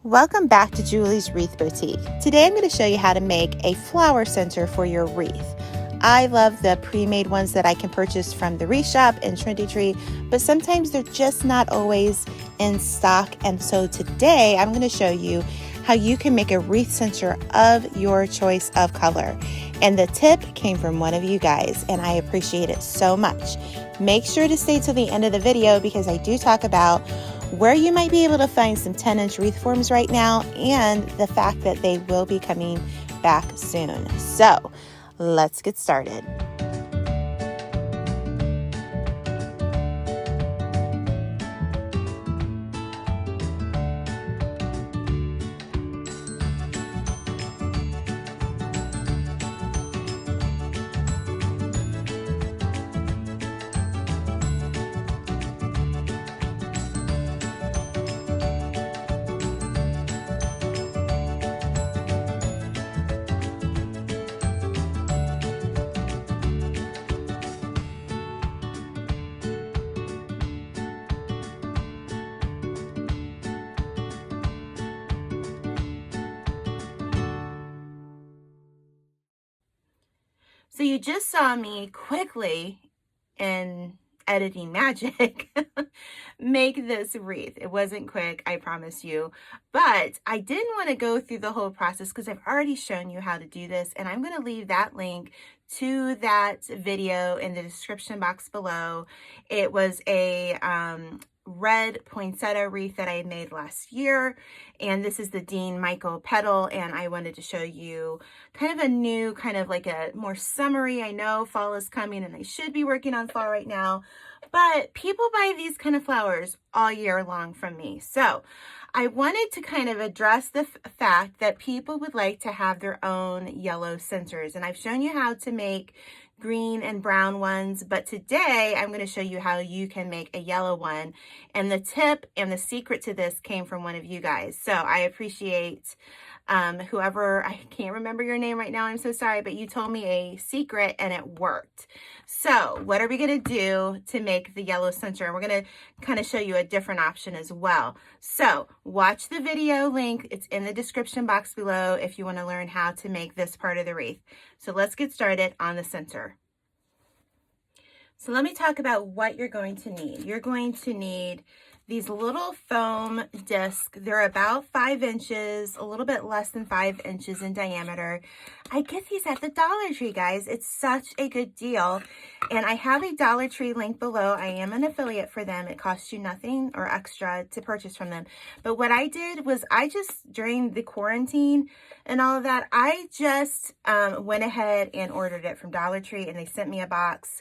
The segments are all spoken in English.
Welcome back to Julie's Wreath Boutique. Today I'm going to show you how to make a flower center for your wreath. I love the pre-made ones that I can purchase from the Wreath shop in Trinity Tree, but sometimes they're just not always in stock. And so today I'm going to show you how you can make a wreath center of your choice of color. And the tip came from one of you guys, and I appreciate it so much. Make sure to stay till the end of the video because I do talk about where you might be able to find some 10-inch wreath forms right now and the fact that they will be coming back soon. So let's get started. So you just saw me quickly in editing magic make this wreath. It wasn't quick, I promise you, but I didn't want to go through the whole process because I've already shown you how to do this, and I'm going to leave that link to that video in the description box below. It was a red poinsettia wreath that I made last year, and this is the Dean Michael petal, and I wanted to show you kind of a new, kind of like a more summery. I know fall is coming and I should be working on fall right now, but people buy these kind of flowers all year long from me. So I wanted to kind of address the fact that people would like to have their own yellow centers, and I've shown you how to make green and brown ones, but today I'm going to show you how you can make a yellow one. And the tip and the secret to this came from one of you guys. So I appreciate whoever, I can't remember your name right now, I'm so sorry, but you told me a secret and it worked. So what are we going to do to make the yellow center? And we're going to kind of show you a different option as well. So watch the video link. It's in the description box below if you want to learn how to make this part of the wreath. So let's get started on the center. So let me talk about what you're going to need. You're going to need these little foam discs. They're about 5 inches, a little bit less than 5 inches in diameter. I get these at the Dollar Tree, guys. It's such a good deal. And I have a Dollar Tree link below. I am an affiliate for them. It costs you nothing or extra to purchase from them. But what I did was I just, during the quarantine and all of that, I just went ahead and ordered it from Dollar Tree, and they sent me a box.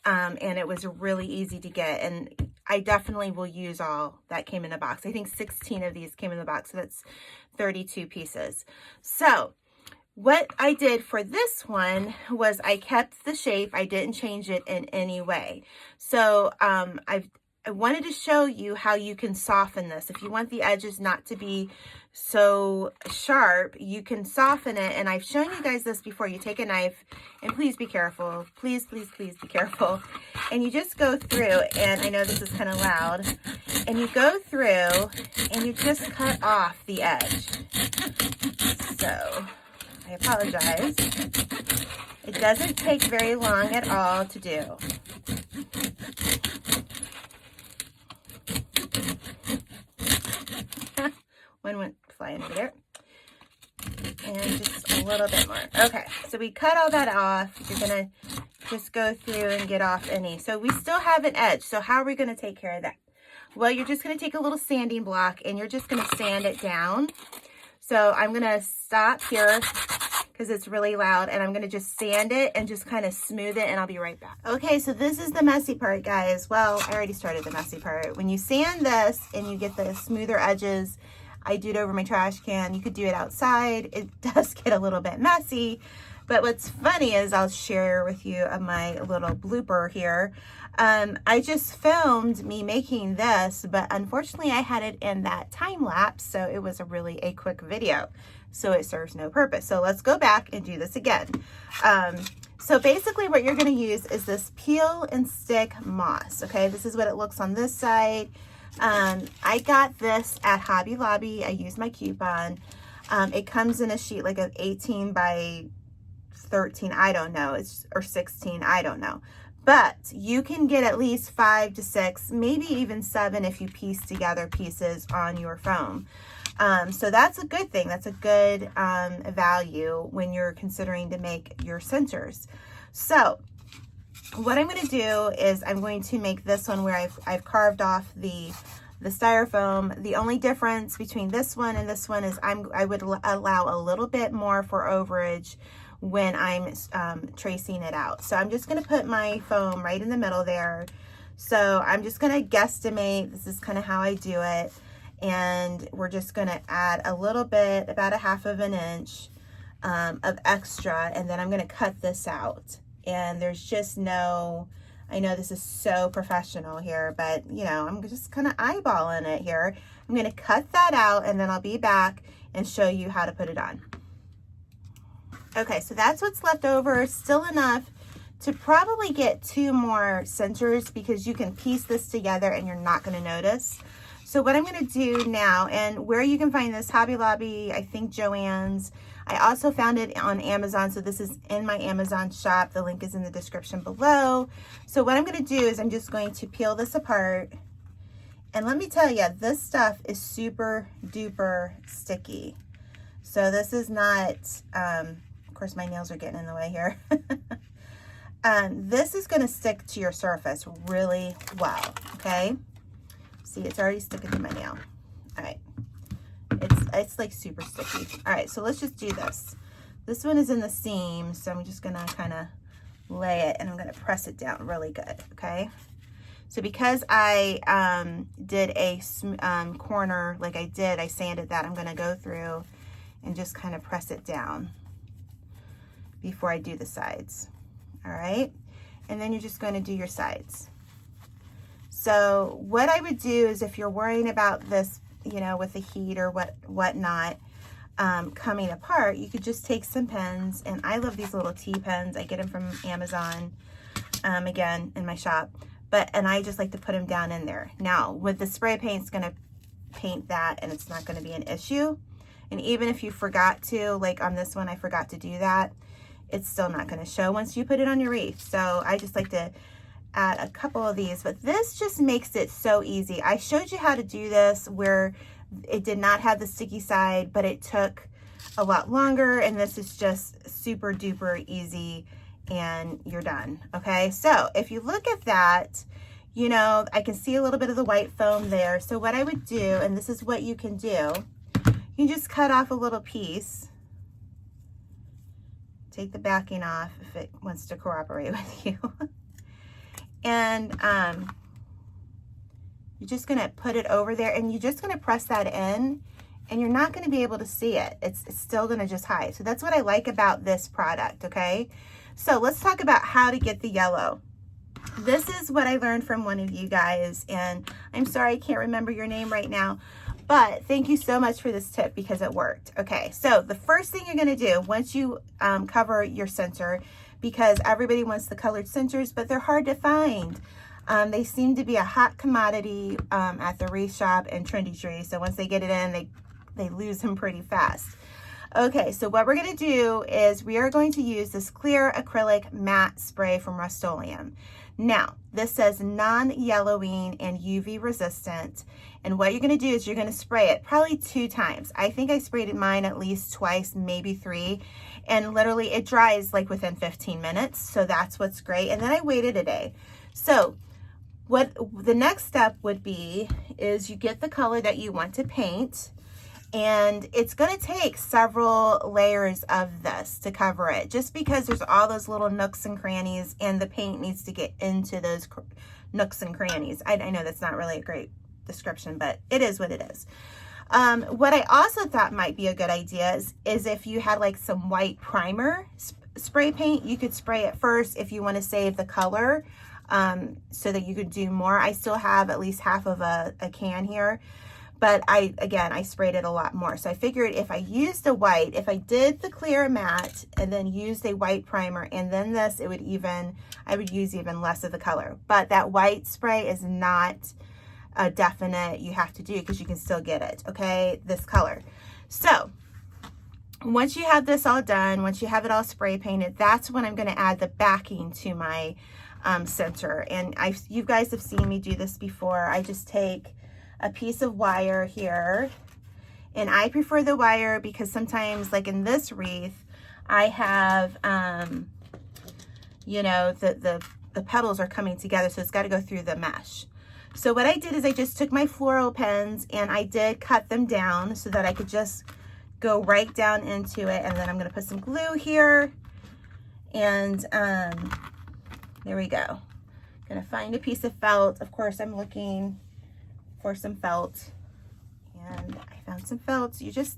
And it was really easy to get, and I definitely will use all that came in the box. I think 16 of these came in the box, so that's 32 pieces. So what I did for this one was I kept the shape. I didn't change it in any way. So I wanted to show you how you can soften this. If you want the edges not to be so sharp, you can soften it. And I've shown you guys this before. You take a knife, and please be careful. Please, please, please be careful. And you just go through, and I know this is kind of loud, and you go through and you just cut off the edge. So I apologize. It doesn't take very long at all to do. One went flying over there. And just a little bit more. Okay, so we cut all that off. You're going to just go through and get off any. So we still have an edge. So how are we going to take care of that? Well, you're just going to take a little sanding block and you're just going to sand it down. So I'm going to stop here because it's really loud, and I'm going to just sand it and just kind of smooth it, and I'll be right back. Okay, so this is the messy part, guys. Well, I already started the messy part. When you sand this and you get the smoother edges, I do it over my trash can. You could do it outside. It does get a little bit messy, but what's funny is I'll share with you my little blooper here. I just filmed me making this, but unfortunately I had it in that time lapse, so it was really a quick video, so it serves no purpose. So let's go back and do this again. So basically what you're going to use is this peel and stick moss. Okay, this is what it looks on this side. I got this at Hobby Lobby. I used my coupon. It comes in a sheet like of 18 by 13, I don't know, or 16, I don't know. But you can get at least 5 to 6, maybe even 7 if you piece together pieces on your foam. So that's a good thing. That's a good value when you're considering to make your centers. So what I'm going to do is I'm going to make this one where I've carved off the styrofoam. The only difference between this one and this one is I would allow a little bit more for overage when I'm tracing it out. So I'm just going to put my foam right in the middle there. So I'm just going to guesstimate. This is kind of how I do it. And we're just going to add a little bit, about 1/2 inch of extra. And then I'm going to cut this out. And there's just no, I know this is so professional here, but you know, I'm just kind of eyeballing it here. I'm going to cut that out and then I'll be back and show you how to put it on. Okay, so that's what's left over. Still enough to probably get 2 more centers because you can piece this together and you're not going to notice. So what I'm going to do now, and where you can find this, Hobby Lobby, I think Joann's. I also found it on Amazon, so this is in my Amazon shop. The link is in the description below. So what I'm going to do is I'm just going to peel this apart. And let me tell you, this stuff is super duper sticky. So this is not, of course my nails are getting in the way here. This is going to stick to your surface really well, okay? See, it's already sticking to my nail. All right. It's like super sticky. All right, so let's just do this. This one is in the seam, so I'm just gonna kind of lay it and I'm gonna press it down really good, okay? So because I did a corner like I sanded that, I'm gonna go through and just kind of press it down before I do the sides, all right? And then you're just gonna do your sides. So what I would do is if you're worrying about this, you know, with the heat or whatnot coming apart, you could just take some pens, and I love these little T-pens. I get them from Amazon, again, in my shop, and I just like to put them down in there. Now, with the spray paint, it's gonna paint that, and it's not gonna be an issue. And even if you forgot to, like on this one, I forgot to do that, it's still not gonna show once you put it on your wreath. So I just like to add a couple of these, but this just makes it so easy. I showed you how to do this where it did not have the sticky side, but it took a lot longer, and this is just super duper easy and you're done. Okay, so if you look at that, you know, I can see a little bit of the white foam there. So what I would do, and this is what you can do, you just cut off a little piece, take the backing off if it wants to cooperate with you. And you're just gonna put it over there, and you're just gonna press that in, and you're not gonna be able to see it. It's still gonna just hide. So that's what I like about this product, okay? So let's talk about how to get the yellow. This is what I learned from one of you guys, and I'm sorry I can't remember your name right now, but thank you so much for this tip because it worked. Okay, so the first thing you're gonna do once you cover your center, because everybody wants the colored centers, but they're hard to find. They seem to be a hot commodity at the Wreath shop and Trendy Tree. So once they get it in, they lose them pretty fast. Okay, so what we're gonna do is we are going to use this clear acrylic matte spray from Rustoleum. Now, this says non-yellowing and UV resistant. And what you're gonna do is you're gonna spray it probably 2 times. I think I sprayed mine at least twice, maybe 3. And literally it dries like within 15 minutes. So that's what's great. And then I waited a day. So what the next step would be is you get the color that you want to paint, and it's going to take several layers of this to cover it, just because there's all those little nooks and crannies, and the paint needs to get into those nooks and crannies. I know that's not really a great description, but it is what it is. What I also thought might be a good idea is if you had like some white primer spray paint, you could spray it first if you want to save the color, so that you could do more. I still have at least half of a can here, but I sprayed it a lot more. So I figured if I used a white, if I did the clear matte and then used a white primer and then this, I would use even less of the color. But that white spray is not a definite you have to do, because you can still get it, okay, this color. So once you have this all done, once you have it all spray painted, that's when I'm going to add the backing to my center. And you guys have seen me do this before. I just take a piece of wire here, and I prefer the wire because sometimes, like in this wreath, I have you know, the petals are coming together, so it's got to go through the mesh. So what I did is I just took my floral pens and I did cut them down so that I could just go right down into it. And then I'm going to put some glue here, and there we go. Gonna find a piece of felt. Of course, I'm looking for some felt, and I found some felt. You just,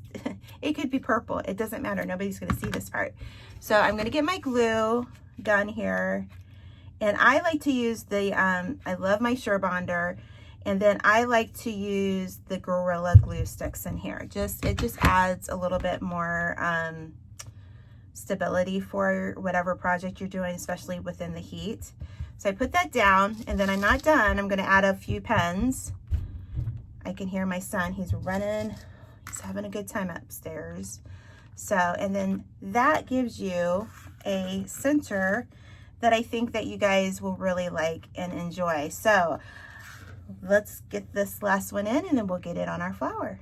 it could be purple. It doesn't matter. Nobody's gonna see this part. So I'm gonna get my glue gun here, and I like to use the, I love my Surebonder, and then I like to use the Gorilla Glue sticks in here. It just adds a little bit more stability for whatever project you're doing, especially within the heat. So I put that down, and then I'm not done. I'm gonna add a few pens. I can hear my son, he's running. He's having a good time upstairs. So, and then that gives you a center that I think that you guys will really like and enjoy. So let's get this last one in, and then we'll get it on our flower.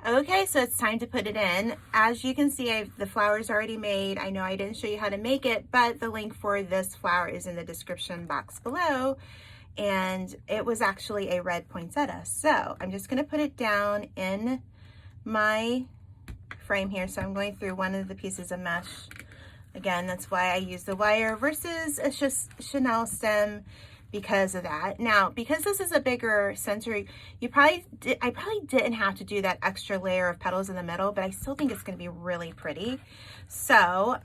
Okay, so it's time to put it in. As you can see, the flower's already made. I know I didn't show you how to make it, but the link for this flower is in the description box below. And it was actually a red poinsettia. So I'm just gonna put it down in my frame here. So I'm going through one of the pieces of mesh. Again, that's why I use the wire versus a Chanel stem, because of that. Now, because this is a bigger center, I probably didn't have to do that extra layer of petals in the middle, but I still think it's gonna be really pretty. So,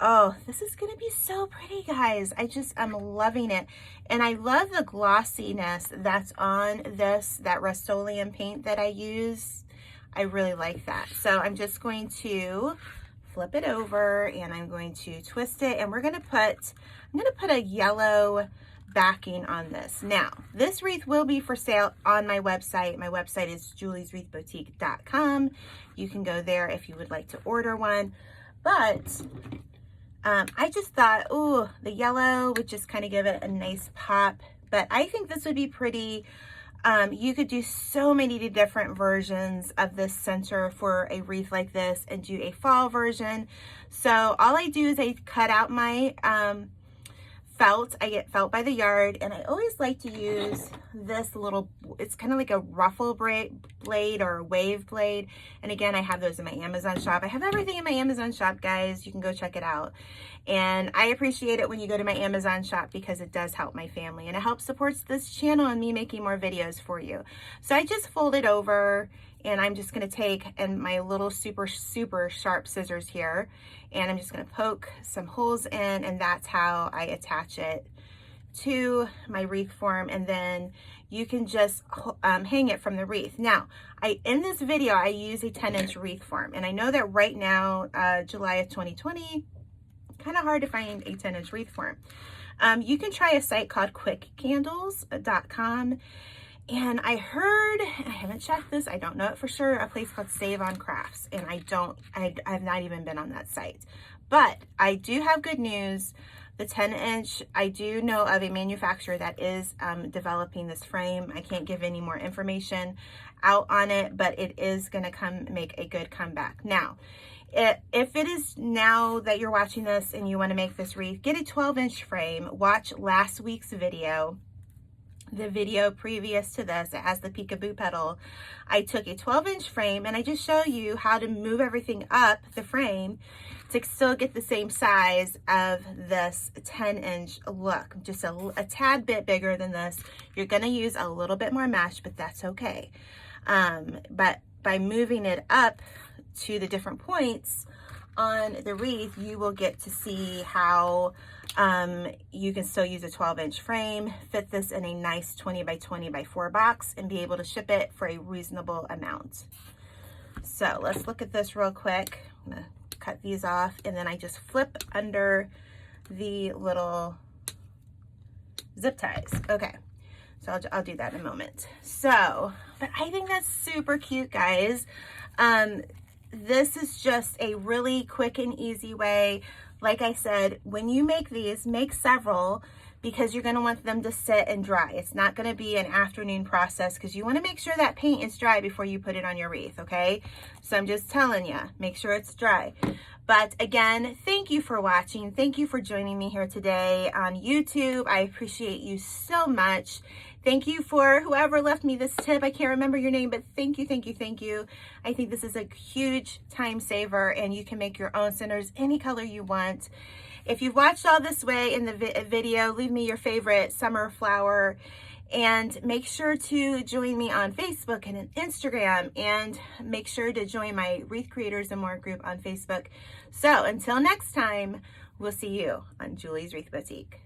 oh, this is gonna be so pretty, guys. I'm loving it. And I love the glossiness that's on that Rustoleum paint that I use. I really like that. So I'm just going to flip it over, and I'm going to twist it, and I'm gonna put a yellow backing on this. Now, this wreath will be for sale on my website. My website is julieswreathboutique.com. You can go there if you would like to order one. But I just thought, ooh, the yellow would just kind of give it a nice pop. But I think this would be pretty. You could do so many different versions of this center for a wreath like this, and do a fall version. So all I do is I cut out my felt. I get felt by the yard, and I always like to use this little, it's kind of like a ruffle blade or a wave blade. And again, I have those in my Amazon shop. I have everything in my Amazon shop, guys. You can go check it out. And I appreciate it when you go to my Amazon shop, because it does help my family, and it helps supports this channel and me making more videos for you. So I just fold it over, and I'm just going to take my little super sharp scissors here, and I'm just going to poke some holes in, and that's how I attach it to my wreath form. And then you can just hang it from the wreath. Now, in this video, I use a 10-inch wreath form, and I know that right now, July of 2020, kind of hard to find a 10-inch wreath form. You can try a site called quickcandles.com. And I heard, I haven't checked this, I don't know it for sure, a place called Save on Crafts. And I've not even been on that site. But I do have good news. The 10-inch, I do know of a manufacturer that is developing this frame. I can't give any more information out on it, but it is gonna make a good comeback. Now, if it is now that you're watching this and you wanna make this wreath, get a 12-inch frame, watch last week's video. The video previous to this, it has the peekaboo petal. I took a 12-inch frame, and I just show you how to move everything up the frame to still get the same size of this 10-inch look. Just a tad bit bigger than this. You're gonna use a little bit more mesh, but that's okay. But by moving it up to the different points on the wreath, you will get to see how you can still use a 12-inch frame, fit this in a nice 20 by 20 by 4 box, and be able to ship it for a reasonable amount. So let's look at this real quick. I'm gonna cut these off, and then I just flip under the little zip ties. Okay, So I'll do that in a moment. So, but I think that's super cute, guys. This is just a really quick and easy way. Like I said, when you make these, make several, because you're going to want them to sit and dry. It's not going to be an afternoon process, because you want to make sure that paint is dry before you put it on your wreath, okay? So I'm just telling you, make sure it's dry. But again, thank you for watching. Thank you for joining me here today on YouTube. I appreciate you so much. Thank you for whoever left me this tip. I can't remember your name, but thank you, thank you, thank you. I think this is a huge time saver, and you can make your own centers any color you want. If you've watched all this way in the video, leave me your favorite summer flower, and make sure to join me on Facebook and Instagram, and make sure to join my Wreath Creators and More group on Facebook. So until next time, we'll see you on Julie's Wreath Boutique.